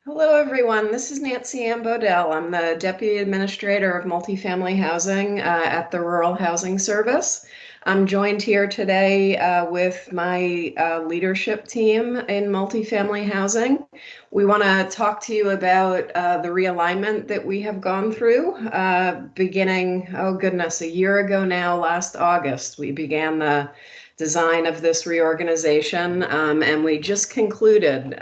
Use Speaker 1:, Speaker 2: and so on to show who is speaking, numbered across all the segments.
Speaker 1: Hello, everyone. This is Nancy Ann Bodell. I'm the Deputy Administrator of Multifamily Housing at the Rural Housing Service. I'm joined here today with my leadership team in multifamily housing. We want to talk to you about the realignment that we have gone through beginning, oh goodness, a year ago now, last August. We began the design of this reorganization and we just concluded.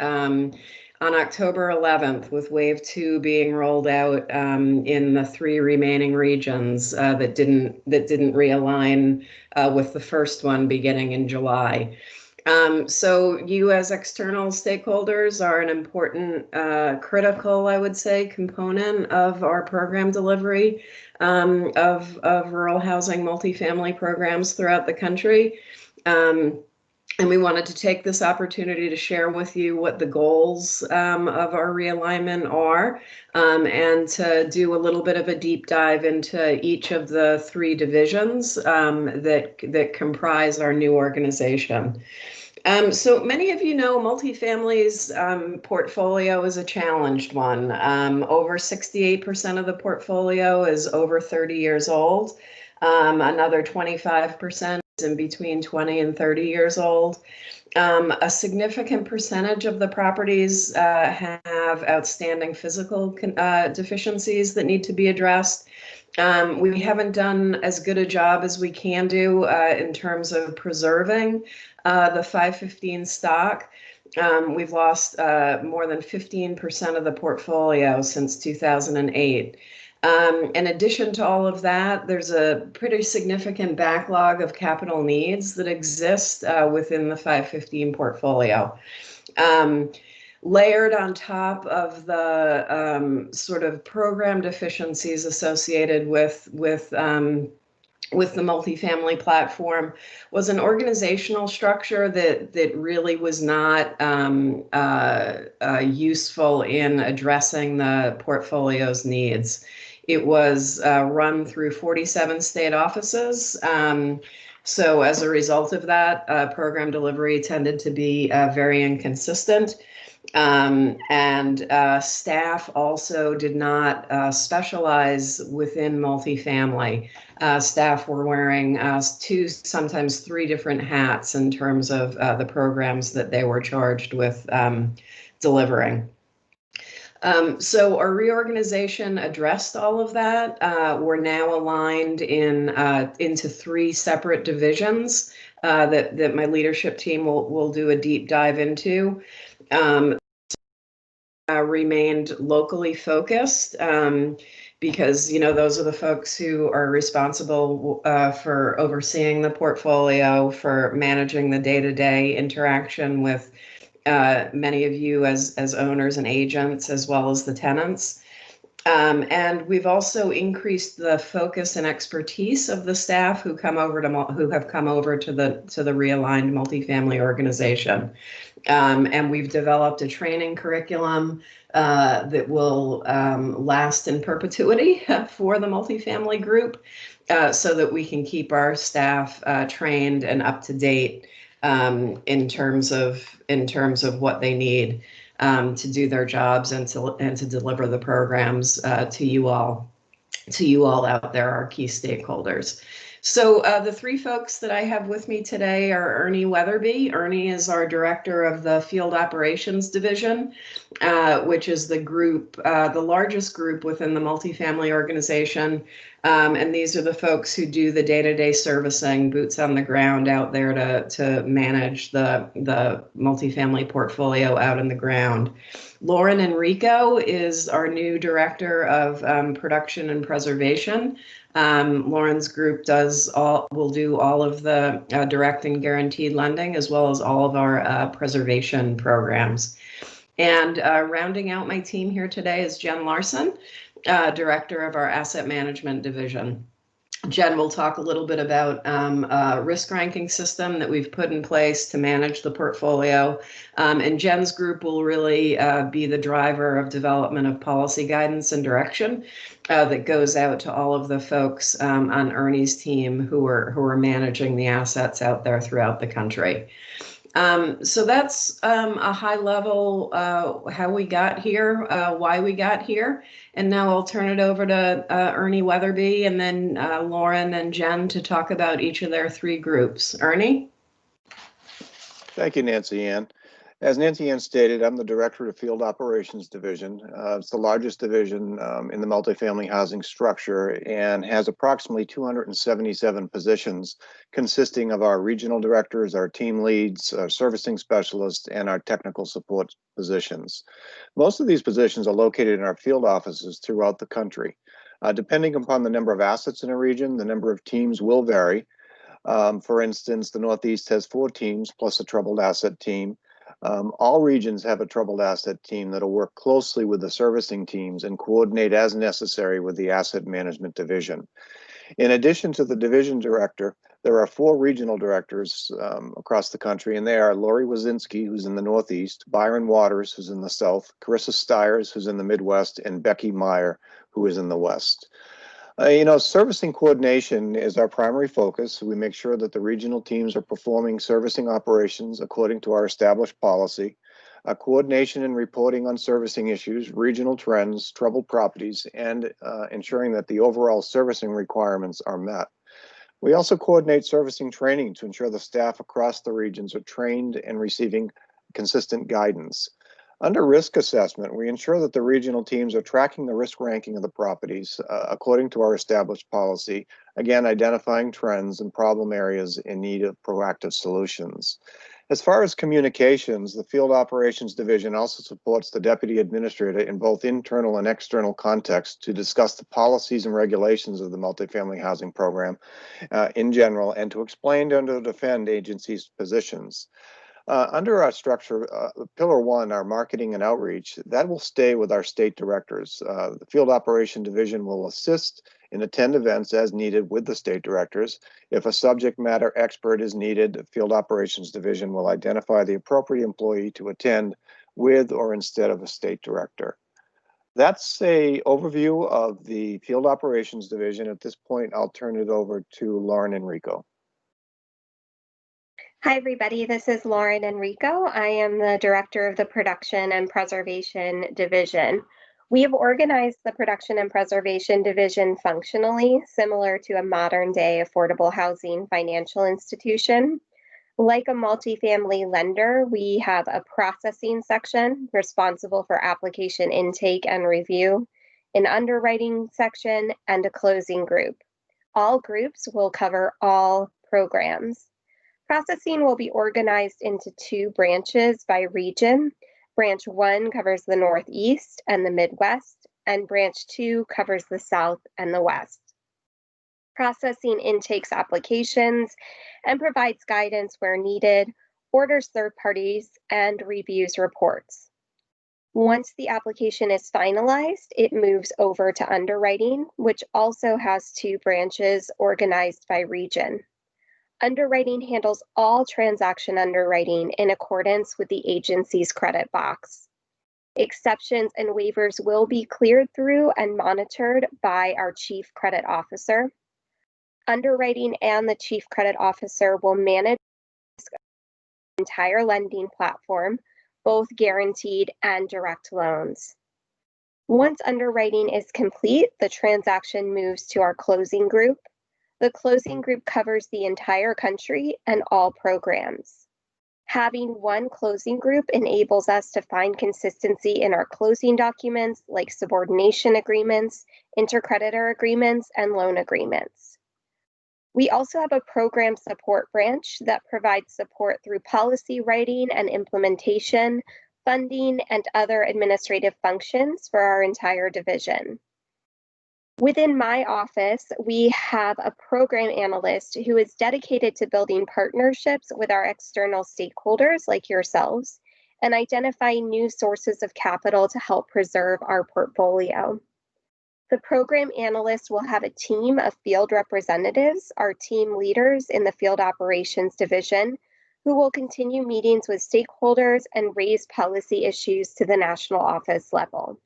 Speaker 1: On October 11th, with Wave 2 being rolled out in the three remaining regions that didn't realign with the first one beginning in July. So you as external stakeholders are an important, critical, I would say, component of our program delivery of rural housing multifamily programs throughout the country. And we wanted to take this opportunity to share with you what the goals of our realignment are, and to do a little bit of a deep dive into each of the three divisions that comprise our new organization. So many of you know multifamily's portfolio is a challenged one. Over 68% of the portfolio is over 30 years old. Another 25% is in between 20 and 30 years old. A significant percentage of the properties have outstanding physical deficiencies that need to be addressed. We haven't done as good a job as we can do in terms of preserving the 515 stock. We've lost more than 15% of the portfolio since 2008. In addition to all of that, there's a pretty significant backlog of capital needs that exist within the 515 portfolio. Layered on top of the sort of program deficiencies associated with the multifamily platform was an organizational structure that really was not useful in addressing the portfolio's needs. It was run through 47 state offices. So as a result of that, program delivery tended to be very inconsistent. And staff also did not specialize within multifamily. Staff were wearing two, sometimes three different hats in terms of the programs that they were charged with delivering. So our reorganization addressed all of that. We're now aligned into three separate divisions that my leadership team will do a deep dive into. Remained locally focused because those are the folks who are responsible for overseeing the portfolio, for managing the day-to-day interaction with many of you as owners and agents, as well as the tenants. And we've also increased the focus and expertise of the staff who have come over to the realigned multifamily organization. And we've developed a training curriculum that will last in perpetuity for the multifamily group, so that we can keep our staff trained and up to date in terms of what they need to do their jobs and to deliver the programs to you all out there, our key stakeholders. So the three folks that I have with me today are Ernie Weatherby. Ernie is our director of the Field Operations Division, which is the largest group within the multifamily organization. And these are the folks who do the day-to-day servicing, boots on the ground out there to manage the multifamily portfolio out in the ground. Lauren Enrico is our new director of production and preservation. Lauren's group will do all of the direct and guaranteed lending, as well as all of our preservation programs. And rounding out my team here today is Jen Larson, director of our asset management division. Jen will talk a little bit about a risk ranking system that we've put in place to manage the portfolio. And Jen's group will really be the driver of development of policy guidance and direction that goes out to all of the folks on Ernie's team who are managing the assets out there throughout the country. So that's a high level how we got here, why we got here. And now I'll turn it over to Ernie Weatherby and then Lauren and Jen to talk about each of their three groups. Ernie?
Speaker 2: Thank you, Nancy Ann. As Nancy Ann stated, I'm the Director of Field Operations Division. It's the largest division in the multifamily housing structure and has approximately 277 positions consisting of our regional directors, our team leads, our servicing specialists, and our technical support positions. Most of these positions are located in our field offices throughout the country. Depending upon the number of assets in a region, the number of teams will vary. For instance, the Northeast has 4 teams plus a troubled asset team. All regions have a troubled asset team that'll work closely with the servicing teams and coordinate as necessary with the asset management division. In addition to the division director, there are 4 regional directors across the country, and they are Lori Wazinski, who's in the Northeast, Byron Waters, who's in the South, Carissa Stiers, who's in the Midwest, and Becky Meyer, who is in the West. Servicing coordination is our primary focus. We make sure that the regional teams are performing servicing operations according to our established policy. Coordination and reporting on servicing issues, regional trends, troubled properties, and ensuring that the overall servicing requirements are met. We also coordinate servicing training to ensure the staff across the regions are trained and receiving consistent guidance. Under risk assessment, we ensure that the regional teams are tracking the risk ranking of the properties according to our established policy, again, identifying trends and problem areas in need of proactive solutions. As far as communications, the Field Operations Division also supports the Deputy Administrator in both internal and external contexts to discuss the policies and regulations of the multifamily housing program in general and to explain and to defend agencies' positions. Under our structure, Pillar 1, our marketing and outreach, that will stay with our state directors. The Field Operation Division will assist and attend events as needed with the state directors. If a subject matter expert is needed, the Field Operations Division will identify the appropriate employee to attend with or instead of a state director. That's an overview of the Field Operations Division. At this point, I'll turn it over to Lauren Enrico.
Speaker 3: Hi, everybody. This is Lauren Enrico. I am the Director of the Production and Preservation Division. We have organized the Production and Preservation Division functionally, similar to a modern-day affordable housing financial institution. Like a multifamily lender, we have a processing section responsible for application intake and review, an underwriting section, and a closing group. All groups will cover all programs. Processing will be organized into 2 branches by region. Branch 1 covers the Northeast and the Midwest, and Branch 2 covers the South and the West. Processing intakes applications and provides guidance where needed, orders third parties, and reviews reports. Once the application is finalized, it moves over to underwriting, which also has 2 branches organized by region. Underwriting handles all transaction underwriting in accordance with the agency's credit box. Exceptions and waivers will be cleared through and monitored by our Chief Credit Officer. Underwriting and the Chief Credit Officer will manage the entire lending platform, both guaranteed and direct loans. Once underwriting is complete, the transaction moves to our closing group. The closing group covers the entire country and all programs. Having one closing group enables us to find consistency in our closing documents like subordination agreements, intercreditor agreements, and loan agreements. We also have a program support branch that provides support through policy writing and implementation, funding, and other administrative functions for our entire division. Within my office, we have a program analyst who is dedicated to building partnerships with our external stakeholders like yourselves and identifying new sources of capital to help preserve our portfolio. The program analyst will have a team of field representatives, our team leaders in the Field Operations Division, who will continue meetings with stakeholders and raise policy issues to the national office level.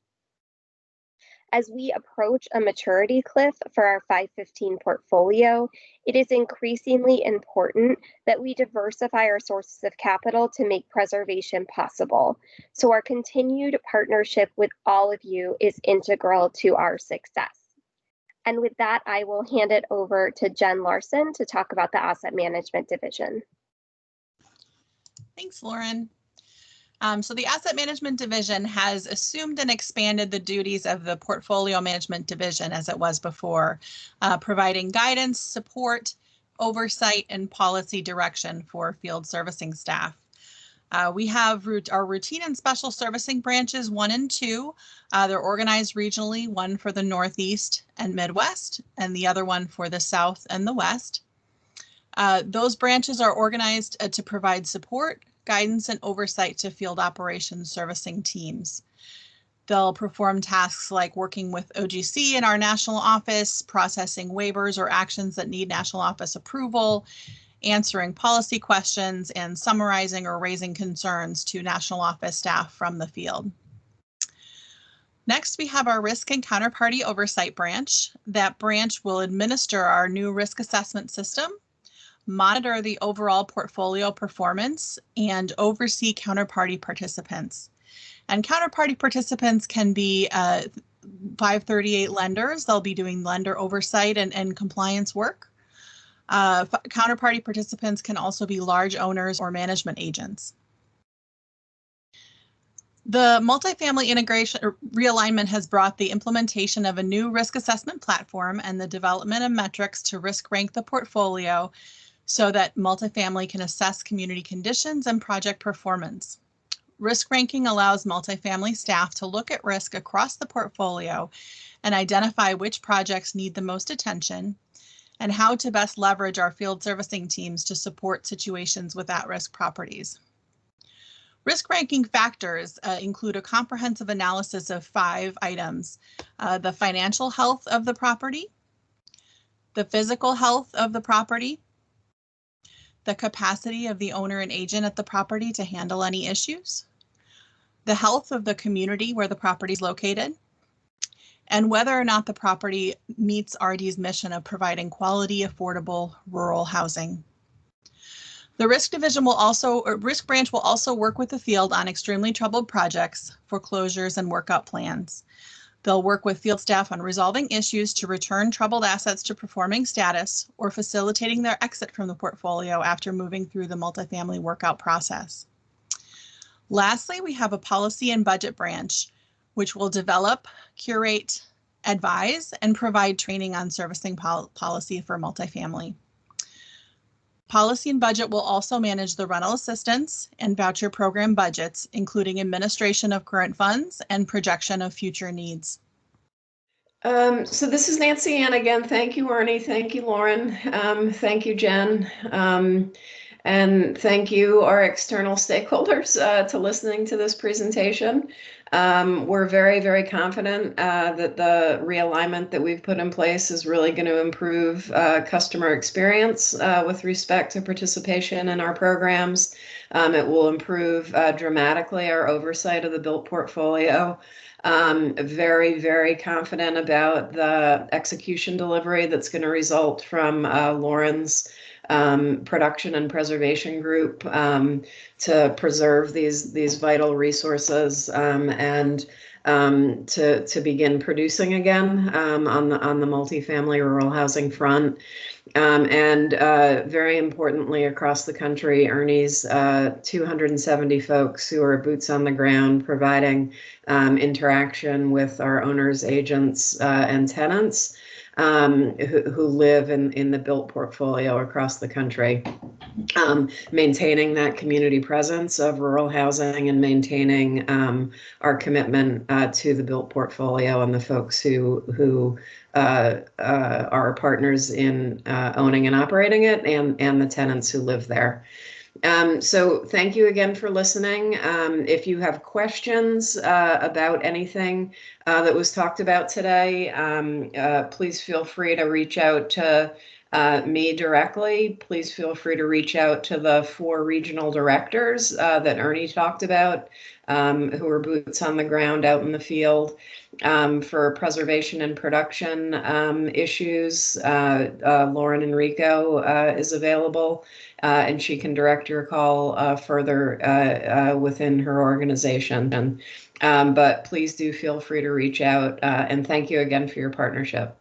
Speaker 3: As we approach a maturity cliff for our 515 portfolio, it is increasingly important that we diversify our sources of capital to make preservation possible. So our continued partnership with all of you is integral to our success. And with that, I will hand it over to Jen Larson to talk about the Asset Management Division.
Speaker 4: Thanks, Lauren. So the Asset Management Division has assumed and expanded the duties of the Portfolio Management Division as it was before, providing guidance, support, oversight, and policy direction for field servicing staff. We have our routine and special servicing branches 1 and 2. They're organized regionally, one for the Northeast and Midwest, and the other one for the South and the West. Those branches are organized to provide support, guidance, and oversight to field operations servicing teams. They'll perform tasks like working with OGC in our national office, processing waivers or actions that need national office approval, answering policy questions, and summarizing or raising concerns to national office staff from the field. Next, we have our Risk and Counterparty Oversight branch. That branch will administer our new risk assessment system, monitor the overall portfolio performance, and oversee counterparty participants. And counterparty participants can be 538 lenders. They'll be doing lender oversight and compliance work. Counterparty participants can also be large owners or management agents. The multifamily integration realignment has brought the implementation of a new risk assessment platform and the development of metrics to risk rank the portfolio so that multifamily can assess community conditions and project performance. Risk ranking allows multifamily staff to look at risk across the portfolio and identify which projects need the most attention and how to best leverage our field servicing teams to support situations with at-risk properties. Risk ranking factors include a comprehensive analysis of 5 items: the financial health of the property, the physical health of the property, the capacity of the owner and agent at the property to handle any issues, the health of the community where the property is located, and whether or not the property meets RD's mission of providing quality, affordable rural housing. The risk branch will also work with the field on extremely troubled projects, foreclosures, and workout plans. They'll work with field staff on resolving issues to return troubled assets to performing status or facilitating their exit from the portfolio after moving through the multifamily workout process. Lastly, we have a policy and budget branch, which will develop, curate, advise, and provide training on servicing policy for multifamily. Policy and budget will also manage the rental assistance and voucher program budgets, including administration of current funds and projection of future needs.
Speaker 1: So this is Nancy Ann again. Thank you, Ernie. Thank you, Lauren. Thank you, Jen. And thank you, our external stakeholders, to listening to this presentation. We're very, very confident that the realignment that we've put in place is really going to improve customer experience with respect to participation in our programs. It will improve dramatically our oversight of the built portfolio. Very, very confident about the execution delivery that's going to result from Lauren's production and preservation group to preserve these vital resources and to begin producing again on the multifamily rural housing front. And very importantly, across the country, Ernie's 270 folks who are boots on the ground providing interaction with our owners, agents, and tenants who live in the built portfolio across the country, maintaining that community presence of rural housing and maintaining our commitment to the built portfolio and the folks who are partners in owning and operating it and the tenants who live there. So thank you again for listening. If you have questions about anything that was talked about today, please feel free to reach out to me directly, please feel free to reach out to the 4 regional directors that Ernie talked about, who are boots on the ground out in the field for preservation and production issues. Lauren Enrico is available, and she can direct your call further within her organization. But please do feel free to reach out, and thank you again for your partnership.